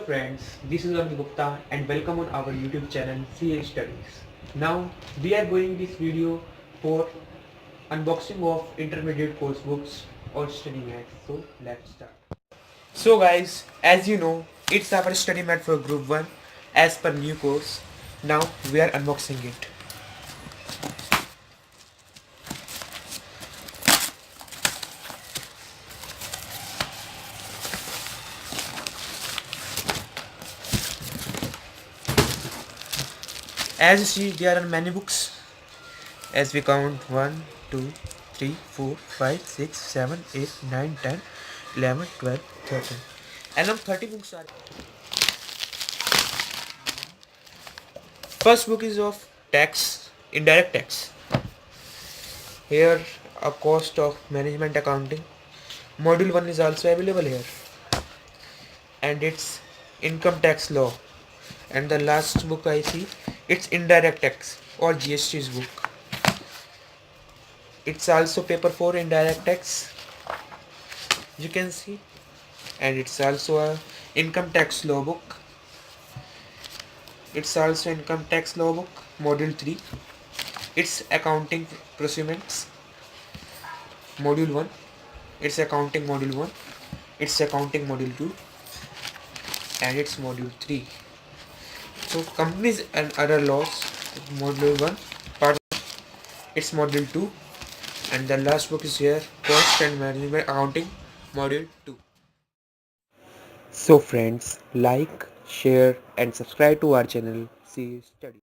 friends, this is Amit Gupta and welcome on our YouTube channel CA Studies. Now we are going this video for unboxing of intermediate course books or study mat. So let's start. So guys, as you know, it's our study mat for group 1 as per new course. Now we are unboxing it. As you see, there are many books. As we count 1, 2, 3, 4, 5, 6, 7, 8, 9, 10, 11, 12, 13. Around 30 books are. First book is of tax, indirect tax. Here a cost of management accounting. Module 1 is also available here. And it's income tax law. And the last book I see, it's indirect tax or GST's book. It's also paper 4 indirect tax, you can see, and it's also a income tax law book. It's also income tax law book, module 3. It's accounting procurements, module 1. It's accounting module 1. It's accounting module 2, and it's module 3. So companies and other laws, module 1 part, it's module 2. And the last book is here, cost and management accounting, module 2. So friends, like, share and subscribe to our channel. See you study.